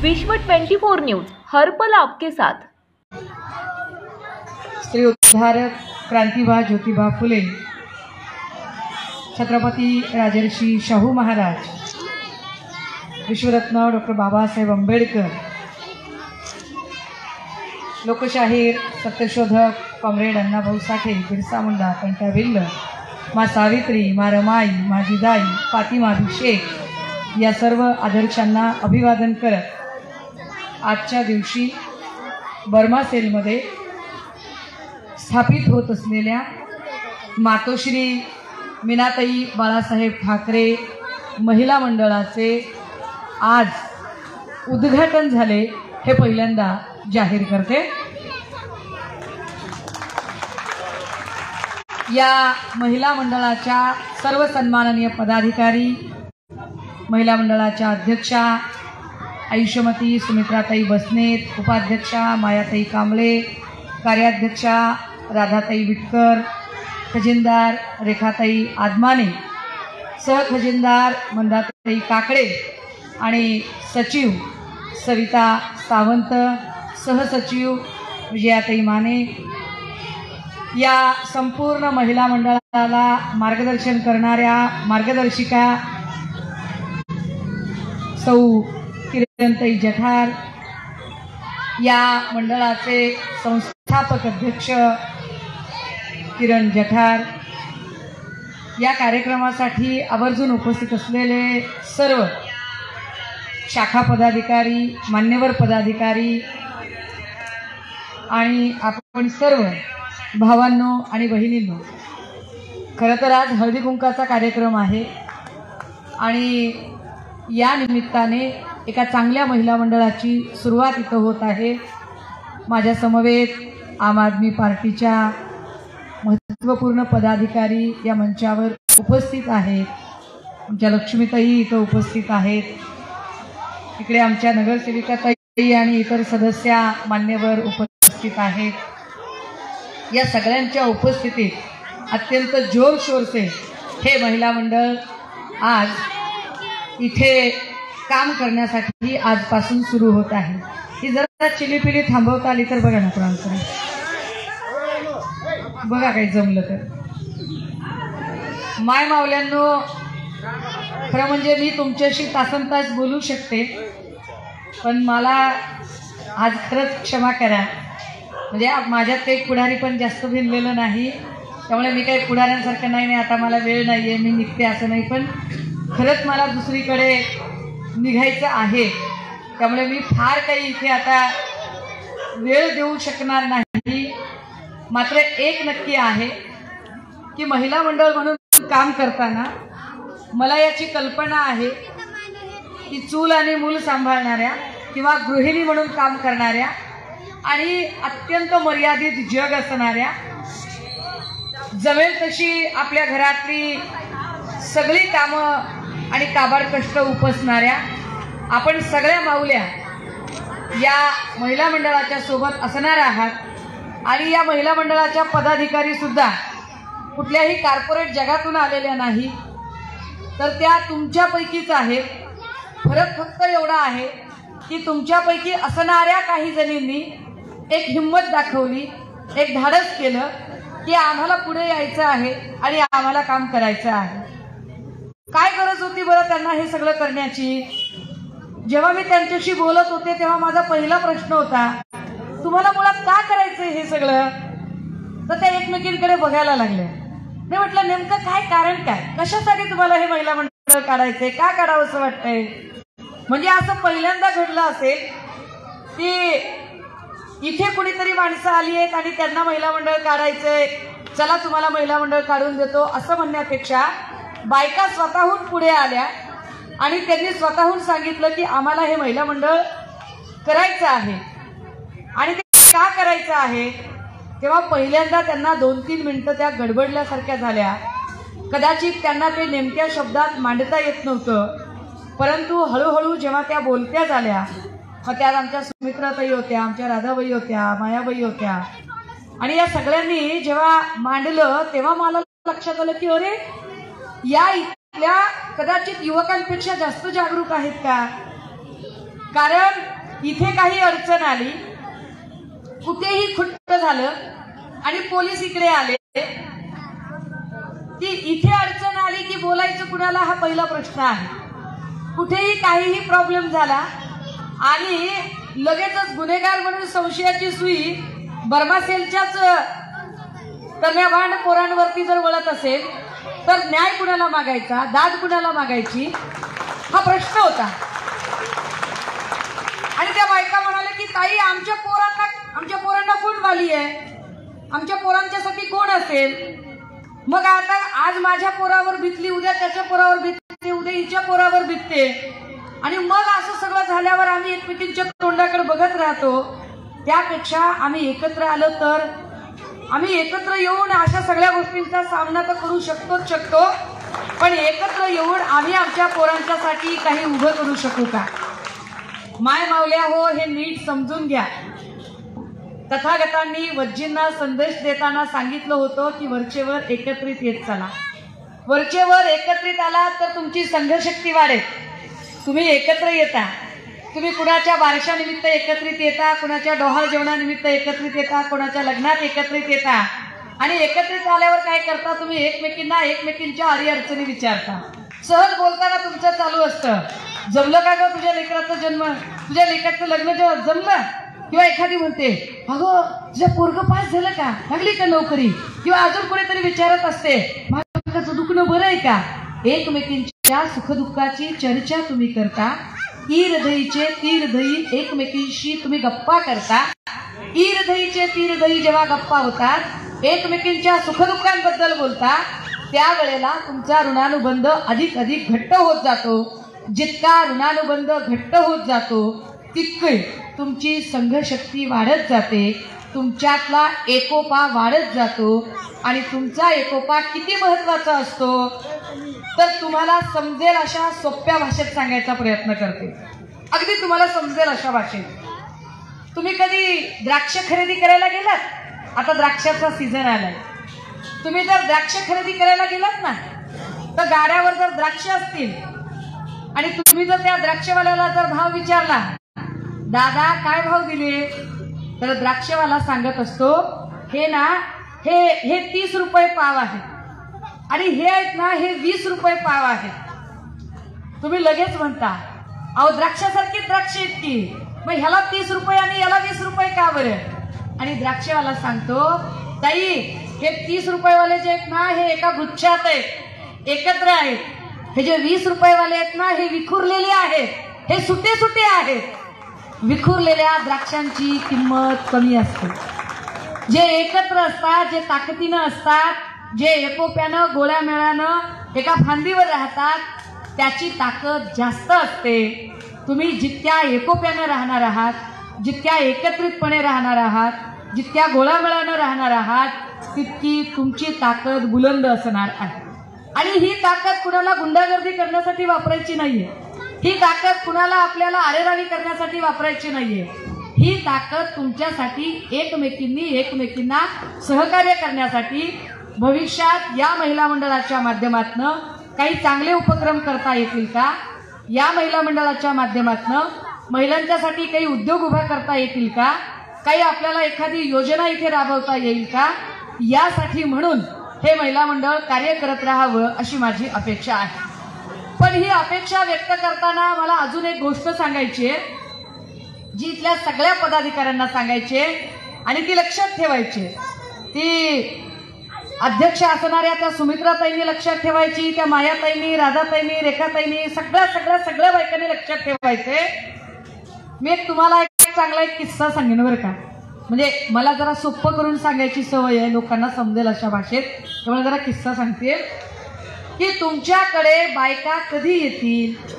विश्व 24 न्यूज हर पल आपके साथ। श्री उद्धारक क्रांतिबा ज्योतिबा फुले, छत्रपती राजर्षी शाहू महाराज, विश्वरत्न डॉक्टर बाबासाहेब आंबेडकर, लोकशाहीर सत्यशोधक कॉम्रेड अण्णाभाऊ साठे, बिरसा मुंडा, कंटा भिल्ल, माँ सावित्री, माँ रमाई, माँ जिजाई, फातिमा शेख या सर्व आदर्शांना अभिवादन करत आजच्या दिवशी बर्मा सेलमध्ये स्थापित होत असलेल्या मातोश्री मीनाताई बाळासाहेब ठाकरे महिला मंडळाचे आज उद्घाटन झाले हे पहिल्यांदा जाहीर करते। या महिला मंडळाच्या सर्व सन्माननीय पदाधिकारी, महिला मंडळाच्या अध्यक्षा आयुष्यमती सुमित्राताई बसनेत, उपाध्यक्षा मायाताई कांबळे, कार्याध्यक्षा राधाताई विटकर, खजिनदार रेखाताई आदमाने, सहखजिनदार मंदाताई काकडे आणि सचिव सविता सावंत, सहसचिव विजयाताई माने, या संपूर्ण महिला मंडळाला मार्गदर्शन करणाऱ्या मार्गदर्शिका सौ किरणताई जठार, या मंडळाचे संस्थापक अध्यक्ष किरण जठार, या कार्यक्रमासाठी आवर्जून उपस्थित असलेले सर्व शाखा पदाधिकारी, मान्यवर पदाधिकारी आणि आपण सर्व भावांनो आणि बहिणींनो, खरं तर आज हळदी कुंकाचा कार्यक्रम आहे आणि या निमित्ताने एका चांगल्या महिला मंडळाची सुरुवात इथं होत आहे। माझ्या समवेत आम आदमी पार्टीच्या महत्त्वपूर्ण पदाधिकारी या मंचावर उपस्थित आहेत। आमच्या लक्ष्मीताई इथं उपस्थित आहेत, इकडे आमच्या नगरसेविका ताई आणि इतर सदस्य मान्यवर उपस्थित आहेत। या सगळ्यांच्या उपस्थितीत अत्यंत जोरशोर से हे महिला मंडळ आज इथे काम करण्यासाठी आजपासून सुरू होत आहे। ही जरा चिलीपिली थांबवता आली तर बघा ना कोणाकडे, बघा काही जमलं तर। माय मावल्यांनो, खरं म्हणजे मी तुमच्याशी तासनतास बोलू शकते, पण मला आज खरंच क्षमा करा, म्हणजे माझ्यात काही पुढारी पण जास्त भिनलेलं नाही, त्यामुळे मी काही पुढाऱ्यांसारखं नाही आता मला वेळ नाही आहे मी निघते असं नाही, पण खरंच मला दुसरीकडे निघायचं आहे, त्यामुळे मी फार काही इथे आता वेळ देऊ शकणार नाही। मात्र एक नक्की आहे की महिला मंडळ म्हणून काम करताना मला याची कल्पना आहे की चूल आणि मूल सांभाळणाऱ्या किंवा गृहिणी म्हणून काम करणाऱ्या आणि अत्यंत मर्यादित जग असणाऱ्या, जमेल तशी आपल्या घरातली सगळी कामं आणि काबाड कष्ट उपसणाऱ्या आपण सगळ्या माऊल्या या महिला मंडळाच्या सोबत असणार आहात आणि या महिला मंडळाच्या पदाधिकारी सुद्धा कुठल्याही कॉर्पोरेट जगातून आलेल्या नाही, तर त्या तुमच्यापैकीच आहेत। फरक फक्त एवढा आहे की तुमच्यापैकी असणाऱ्या काही जणींनी एक हिंमत दाखवली, एक धाडस केलं की आम्हाला पुढे यायचं आहे आणि आम्हाला काम करायचं आहे। काय गरज होती बरं त्यांना हे सगळं करण्याची? जेव्हा मी त्यांच्याशी बोलत होते तेव्हा माझा पहिला प्रश्न होता, तुम्हाला मुळात का करायचंय हे सगळं? तर त्या एकमेकींकडे बघायला लागल्या। मी म्हटलं नेमकं काय कारण, काय कशासाठी तुम्हाला हे महिला मंडळ काढायचंय, का काढावं असं वाटतंय? म्हणजे असं पहिल्यांदा घडलं असेल की इथे कुणीतरी माणसं आली आहेत आणि त्यांना महिला मंडळ काढायचंय, चला तुम्हाला महिला मंडळ काढून देतो असं म्हणण्यापेक्षा बायका स्वतःहून पुढे आल्या आणि त्यांनी स्वतःहून सांगितलं की आम्हाला हे महिला मंडळ करायचं आहे। आणि ते का करायचं आहे तेव्हा पहिल्यांदा त्यांना 2-3 मिनिटं त्या गडबडल्यासारख्या झाल्या, कदाचित त्यांना ते नेमक्या शब्दात मांडता येत नव्हतं, परंतु हळूहळू जेव्हा त्या बोलत्या झाल्या, मग त्यात आमच्या सुमित्राताई होत्या, आमच्या राधाबाई होत्या, मायाबाई होत्या, आणि या सगळ्यांनी जेव्हा मांडलं तेव्हा मला लक्षात आलं की अरे या इथल्या कदाचित युवकांपेक्षा जास्त जागरूक आहेत का? कारण इथे काही अडचण आली, कुठेही खुट्ट झालं आणि पोलीस इकडे आले की इथे अडचण आली की बोलायचं कुणाला, हा पहिला प्रश्न आहे. कुठेही काहीही प्रॉब्लेम झाला आणि लगेचच गुन्हेगार म्हणून संशयाची सुई बर्मासेलच्याच कन्याभांड पोरांवरती जर वळत असेल तर न्याय कुणाला मागायचा, दाद कुणाला मागायची, हा प्रश्न होता. आणि त्या बायका म्हणाल्या की ताई आमच्या पोरांना कोण वाली आहे, आमच्या पोरांच्यासाठी कोण असेल. मग आता आज माझ्या पोरावर बितली, उद्या त्याच्या पोरावर बितते, उद्या हिच्या पोरावर बितते. आणि मग असं सगळं झाल्यावर आम्ही एकमेकींच्या तोंडाकडे बघत राहतो. त्यापेक्षा आम्ही एकत्र आलो तर आम्ही एकत्र येऊन अशा सगळ्या गोष्टींचा सामना तर करू शकतो, पण एकत्र येऊन आम्ही आमच्या पोरांच्यासाठी काही उभं करू शकू का. माय मावल्या हो, हे नीट समजून घ्या. तथागतांनी वज्जींना संदेश देताना सांगितलं होतं की वरचेवर एकत्रित येत चला. वरचेवर एकत्रित आला तर तुमची संघशक्ती वाढेल. तुम्ही एकत्र येता, तुम्ही कुणाच्या बारशानिमित्त एकत्रित येता, कुणाच्या डोहाळ जेवणानिमित्त एकत्रित येता, कुणाच्या लग्नात एकत्रित येता. आणि एकत्रित आल्यावर काय करता, तुम्ही एकमेकींच्या अडीअडचणी विचारता. सहज बोलताना तुमचं चालू असतं, जमलं का ग तुझ्या लेकराचा जन्म, तुझ्या लेकराचं लग्न जमलं. किंवा एखादी म्हणते अगं तुझ्या पोरग पास झालं का, लागली का नोकरी. किंवा अजून कोणीतरी विचारत असते माझं दुखणं बरं आहे का. एकमेकींच्या सुखदुःखाची चर्चा तुम्ही करता. ईरधईचे तीरधई एकमेकींशी तुम्ही गप्पा करता. ईरधईचे तीरधई जेव्हा गप्पा होतात, एकमेकींच्या सुखदुःखांबद्दल बोलता, त्यावेळेला तुमचा ऋणानुबंध अधिक घट्ट होत जातो. जितका ऋणानुबंध घट्ट होत जातो तितके तुमची संघशक्ती वाढत जाते, तुमच्यातला एकोपा वाढत जातो. आणि तुमचा एकोपा किती महत्वाचा असतो तर तुम्हाला समजेल अशा सोप्या भाषेत सांगायचा प्रयत्न करते. अगदी तुम्हाला समजेल अशा भाषेत. तुम्ही कधी द्राक्ष खरेदी करायला गेलात, आता द्राक्षाचा सीझन आलाय, तुम्ही जर द्राक्ष खरेदी करायला गेलात ना तर गाड्यावर जर द्राक्ष असतील आणि तुम्ही जर त्या द्राक्षवाल्याला जर भाव विचारला, दादा काय भाव दिले, तर द्राक्षवाला सांगत असतो हे 30 रुपये पाव आहे आणि हे आहेत ना हे 20 रुपये पाव आहे. तुम्ही लगेच म्हणता अहो द्राक्षासारखी द्राक्ष आहेत की, मग ह्याला 30 रुपये आणि याला 20 रुपये का बरं. आणि द्राक्षवाला सांगतो ताई हे 30 रुपयेवाले जे आहेत ना हे एका गुच्छात आहेत, एकत्र आहेत. हे जे 20 रुपयेवाले आहेत ना हे विखुरलेले आहेत, हे सुटे आहेत. विखुरलेल्या द्राक्षांची किंमत कमी असते. जे एकत्र असतात, जे ताकदीनं असतात, जे एकोप्यानं गोळ्यामेळ्यानं एका फांदीवर राहतात, त्याची ताकद जास्त असते. तुम्ही जितक्या एकोप्यानं राहणार आहात, जितक्या एकत्रितपणे राहणार आहात, जितक्या गोळामेळानं राहणार आहात, तितकी तुमची ताकद बुलंद असणार आहे. आणि ही ताकद कुणाला गुंडागर्दी करण्यासाठी वापरायची नाहीये. ही ताकद कुणाला आपल्याला आरेरावी करण्यासाठी वापरायची नाहीये. ही ताकद तुमच्यासाठी एकमेकींना सहकार्य करण्यासाठी भविष्यात या महिला मंडळाच्या माध्यमातून काही चांगले उपक्रम करता येतील का, या महिला मंडळाच्या माध्यमातून महिलांच्यासाठी काही उद्योग उभा करता येतील का, काही आपल्याला एखादी योजना इथे राबवता येईल का, यासाठी म्हणून हे महिला मंडळ कार्य करत राहावं अशी माझी अपेक्षा आहे. पण ही अपेक्षा व्यक्त करताना मला अजून एक गोष्ट सांगायची आहे, जी इथल्या सगळ्या पदाधिकाऱ्यांना सांगायची आणि ती लक्षात ठेवायची. ती अध्यक्ष असणाऱ्या त्या सुमित्राताईंनी लक्षात ठेवायची, त्या मायाताईंनी, राधाताईंनी, रेखाताईंनी, सगळ्या बायकांनी लक्षात ठेवायचे. मी तुम्हाला एक चांगला किस्सा सांगेन बरं का, म्हणजे मला जरा सोपं करून सांगायची सवय आहे, लोकांना समजेल अशा भाषेत. त्यामुळे जरा किस्सा सांगते की तुमच्याकडे बायका कधी येतील,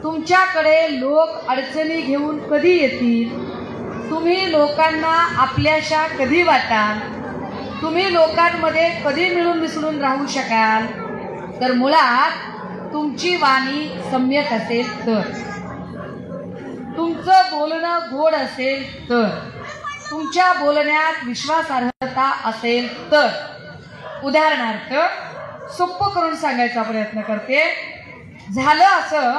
तुमच्याकडे लोक अडचणी घेऊन कधी येतील, तुम्ही लोकांना आपल्याशा कधी वाटाल, तुम्ही लोकांमध्ये कधी मिळून मिसळून राहू शकाल, तर मुळात तुमची वाणी सम्यक असेल तर, तुमचं बोलणं गोड असेल तर, तुमच्या बोलण्यात विश्वासार्हता असेल तर. उदाहरणार्थ सोपं करून सांगायचा प्रयत्न करते. झालं असं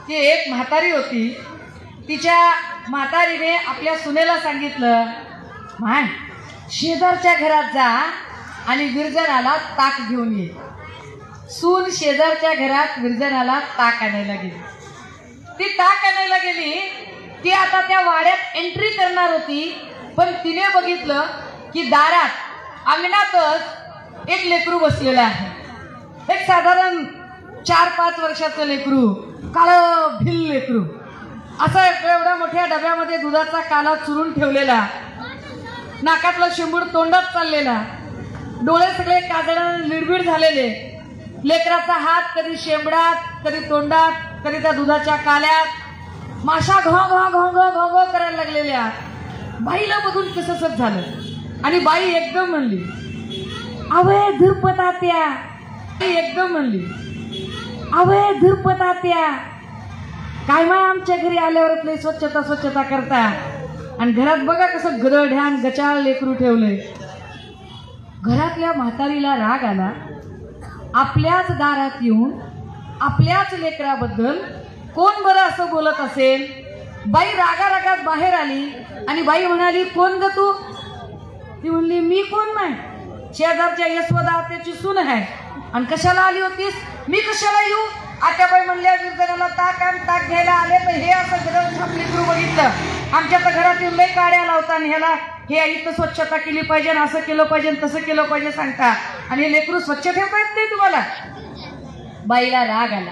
की एक म्हातारी होती, तिच्या म्हातारीने आपल्या सुनेला सांगितलं, माय शेजारच्या घरात जा आणि विरजनाला ताक घेऊन ये. सून शेजारच्या घरात विरजनाला ताक आणायला गेली. ती ताक आणायला गेली. ती आता त्या वाड्यात एंट्री करणार होती, पण तिने बघितलं की दारात अंगणातच एक लेकरू बसलेलं आहे. एक साधारण 4-5 वर्षाचं लेकरू, काळं भिल लेकरू, असा एवढ्या मोठ्या डब्यामध्ये दुधाचा काला चुरून ठेवलेला, नाकातला शिंबूड तोंडात चाललेला, डोळे सगळे काजळाने लिडबिड झालेले. लेकराचा हात कधी शेंबडात, कधी तोंडात, कधी त्या दुधाच्या काल्यात. माशा घो घो घो घो घो घो करायला लागलेल्या. बाईला बघून कसंच झालं आणि बाई एकदम म्हणली, अवे धुरपतात्या. एकदम म्हणली, अवे धुरपतात्या, काय माय आमच्या घरी आल्यावर लई स्वच्छता करता आणि घरात बघा कसं गडढ्यान गचाळ लेकरू ठेवलंय. घरातल्या म्हातारीला राग आला. आपल्याच दारात येऊन आपल्याच लेकराबद्दल कोण बरं असं बोलत असेल. बाई रागारागात बाहेर आली आणि बाई म्हणाली, कोण ग तू? ती म्हणली, मी कोण माय? शेजारच्या यशवदा आत्याची सून आहे. आणि कशाला आली होतीस? मी कशाला येऊ? आत्याबाई म्हणल्या, विरजनाला ताक घ्यायला आले, तर हे असं गरम लेकरू बघितलं. आमच्या तर घरात येऊन लई काड्या लावता आणि ह्याला हे इथं स्वच्छता केली पाहिजे, असं केलं पाहिजे, तसं केलं पाहिजे सांगता, आणि हे लेकरू स्वच्छ ठेवता येत नाही तुम्हाला? बाईला राग आला.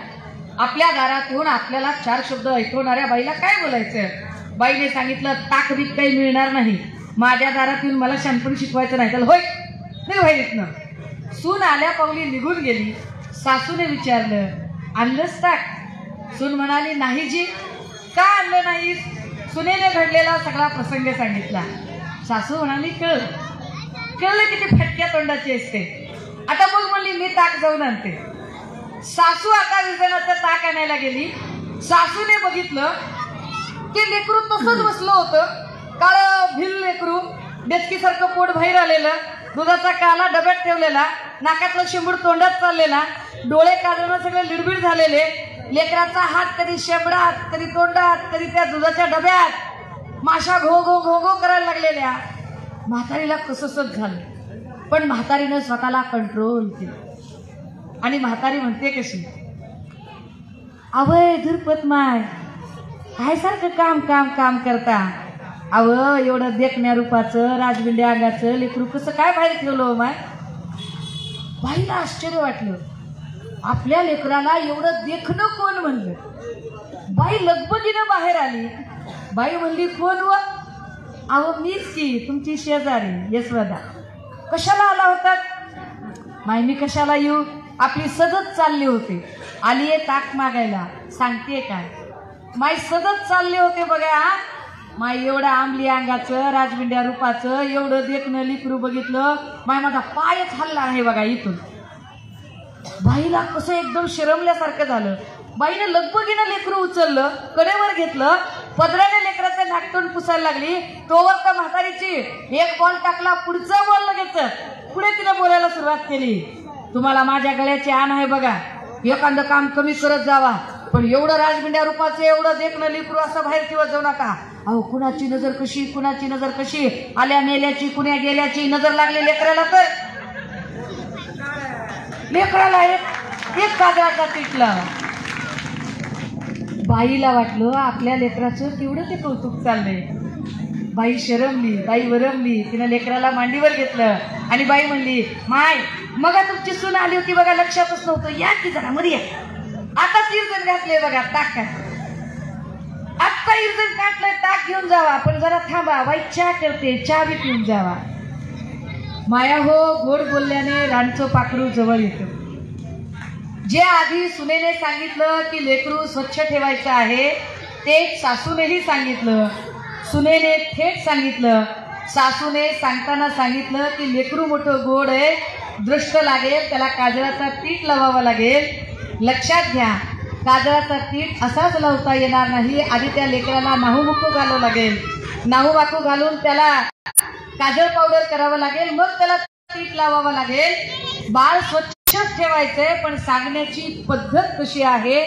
आपल्या दारात येऊन आपल्याला 4 शब्द ऐकवणाऱ्या बाईला काय बोलायचं? बाईने सांगितलं, ताक बीक काही मिळणार नाही. माझ्या दारात येऊन मला शहाणपण शिकवायचं नाही. त्याला होय नाही व्हायचं. सून आल्या पावली निघून गेली. सासूने विचारलं, आणलंच ताक? सून म्हणाली, नाही जी. का आणलं नाही? सुनेने घडलेला सगळा प्रसंग सांगितला. सासू म्हणाली, कळलं किती फटक्या तोंडाची असते. आता मग म्हणली, मी ताक जाऊन आणते. सासू आता विरजनाचं ताक आणायला गेली. सासूने बघितलं की लेकरू तसंच बसलं होतं, काळं भिल लेकरू, डेचकीसारखं पोट बाहेर आलेलं, दुधाचा काला डब्यात ठेवलेला, नाकातलं शिंबूड तोंडात चाललेला, डोळे काढणं सगळे लिडबिड झालेले. लेकराचा हात कधी शेंबडात, कधी तोंडात, कधी त्या दुधाच्या डब्यात. माशा घो घो घो घो करायला लागलेल्या. म्हातारीला कसंच झालं, पण म्हातारीनं स्वतःला कंट्रोल केलं. आणि म्हातारी म्हणते कशी, अवय धुरपत माय, काय सारखं काम काम काम करता? अव एवढं देखण्या रूपाचं, राजबिंड्या अंगाचं लेकरू कसं काय बाहेर ठेवलं माय? बाईला आश्चर्य वाटलं. आपल्या लेकराला एवढं देखणं कोण म्हणलं? बाई लगबगीनं बाहेर आली. बाई म्हणली, कोण व? अहो मीच की, तुमची शेजारी यशवदा. कशाला आला होता? माय मी कशाला येऊ? आपली सदत चालली होते. आलीये ताक मागायला. सांगते काय? माय सदत चालले होते बघा. माय एवढं आंबली अंगाचं, राजबिंड्या रूपाचं, एवढं देखणं लिकरू बघितलं. माय माझा पायच हल्ला आहे बघा इथून. बाईला कसं एकदम शरमल्यासारखं झालं. बाईनं लगबगीनं लेकरू उचललं, कडेवर घेतलं, पदराने लेकराचं नाकतोंड पुसायला लागली. तोवर तर म्हातारीची एक बॉल टाकला, पुढचा बॉल लगेच पुढे तिने बोलायला सुरुवात केली. तुम्हाला माझ्या गळ्याची आण आहे बघा, एखादं काम कमी करत जावा, पण एवढं राजबिंड्या रूपाचं, एवढं देखणं लेकरू असं बाहेर ठेवत जाऊ नका. अहो कुणाची नजर कशी, कुणाची नजर कशी, आल्या मेल्याची, कुण्या गेल्याची नजर लागली लेकराला, तर लेकराला एक काजळाचा टिकला. बाईला वाटलं आपल्या लेकराचं केवढं ते कौतुक चाललंय. बाई शरमली, बाई वरमली. तिनं लेकराला मांडीवर घेतलं आणि बाई म्हणली, माय मग तुमची सून आली होती बघा, लक्षातच नव्हतं. या की जरा मध्ये या. आता इरजण घातलंय बघा, ताक आत्ता इरजण काढलंय, ताक घेऊन जावा, पण जरा थांबा, बाई चहा करते, चहा बी पिऊन जावा. माया हो, गोड बोलल्याने रानचं पाखरू जवळ येतं. जे आधी सुनेने सांगितलं की लेकरू स्वच्छ ठेवायचं आहे, ते सासूनेही सांगितलं. सुनेने थेट सांगितलं. सासूने सांगताना सांगितलं की लेकरू मोठं गोड आहे, दृष्ट लागेल, त्याला काजळाचा पीठ लावावा लागेल. लक्षात घ्या, काजळाचा पीठ असाच लावता येणार नाही. आधी त्या लेकराला नाहूमुकू घालावं लागेल. नाहूमाकू घालून त्याला काजळ पावडर करावं लागेल, मग त्याला पीठ लावावं लागेल. बाळ स्वच्छच ठेवायचंय, पण सांगण्याची पद्धत कशी आहे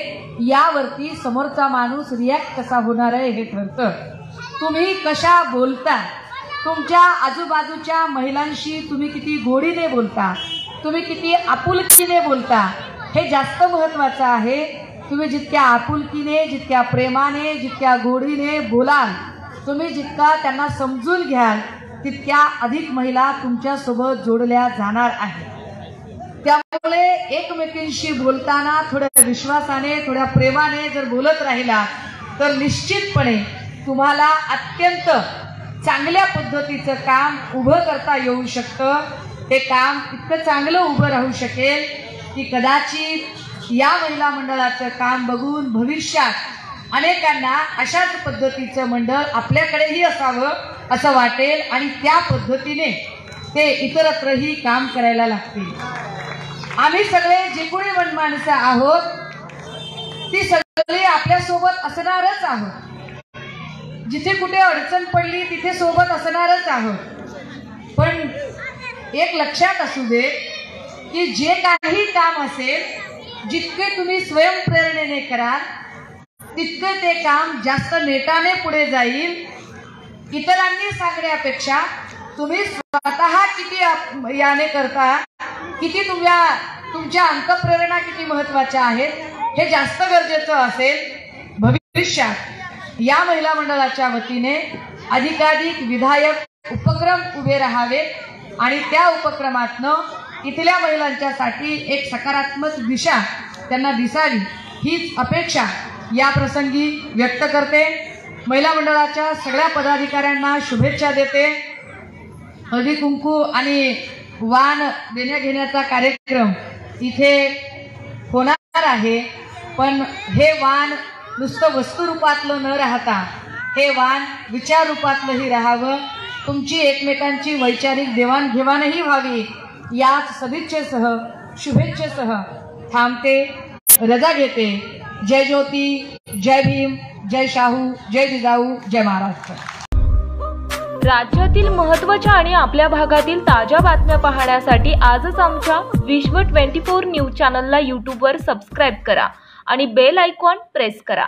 यावरती समोरचा माणूस रिॲक्ट कसा होणार आहे हे ठरतं. तुम्ही कशा बोलता, तुमच्या आजूबाजूच्या महिलांशी तुम्ही किती गोडीने बोलता, तुम्ही किती आपुलकीने बोलता, हे जास्त महत्त्वाचं आहे. तुम्ही जितक्या आपुलकीने, जितक्या प्रेमाने, जितक्या गोडीने बोलाल, तुम्ही जितका त्यांना समजून घ्याल, तितक्या अधिक महिला तुमच्यासोबत जोडल्या जाणार आहेत. त्यामुळे एकमेकींशी बोलताना थोड्या विश्वासाने, थोड्या प्रेमाने जर बोलत राहिला तर निश्चितपणे तुम्हाला अत्यंत चांगल्या पद्धतीचं काम उभं करता येऊ शकतं. ते काम इतकं चांगलं उभं राहू शकेल की कदाचित या महिला मंडळाचं काम बघून भविष्यात अनेकांना अशाच पद्धतीचं मंडळ आपल्याकडेही असावं असं वाटेल आणि त्या पद्धतीने ते इतरत्रही काम करायला लागतील. आम्ही सगळे जे कोणी माणसं आहोत ती सगळी आपल्यासोबत असणारच आहोत. जिथे कुठे अडचण पडली तिथे सोबत असणारच आहोत. पण एक लक्षात असू दे की जे काही काम असेल, जितके तुम्ही स्वयंप्रेरणेने कराल तितके ते काम जास्त नेटाने पुढे जाईल. इतरांनी सांगण्यापेक्षा तुम्ही स्वतः किती याने करता, किती तुमच्या अंतःप्रेरणा किती महत्वाच्या आहेत हे जास्त गरजेचं असेल. भविष्यात या महिला मंडळाच्या वतीने अधिकाधिक विधायक उपक्रम उभे राहावेत आणि त्या उपक्रमातनं इथल्या महिलांच्यासाठी एक सकारात्मक दिशा त्यांना दिसावी, हीच अपेक्षा या प्रसंगी व्यक्त करते. महिला मंडळाच्या सगळ्या पदाधिकाऱ्यांना शुभेच्छा देते. हळदी कुंकू आणि वाण देण्या घेण्याचा कार्यक्रम इथे होणार आहे. पण हे वाण नुसतं वस्तू रूपातलं न राहता हे वाण विचार रूपातलंही राहावं. तुमची एकमेकांची वैचारिक देवाणघेवाणही व्हावी. याच सदिच्छेसह, शुभेच्छेसह थांबते, रजा घेते. जय ज्योती, जय भीम, जय शाहू, जय जिजाऊ, जय महाराष्ट्र. राज्यातील महत्त्वाच्या आणि आपल्या भागातील ताज्या बातम्या पाहण्यासाठी आजच आमच्या विश्व 24 न्यूज चॅनलला यूट्यूबवर सबस्क्राईब करा आणि बेल आयकॉन प्रेस करा.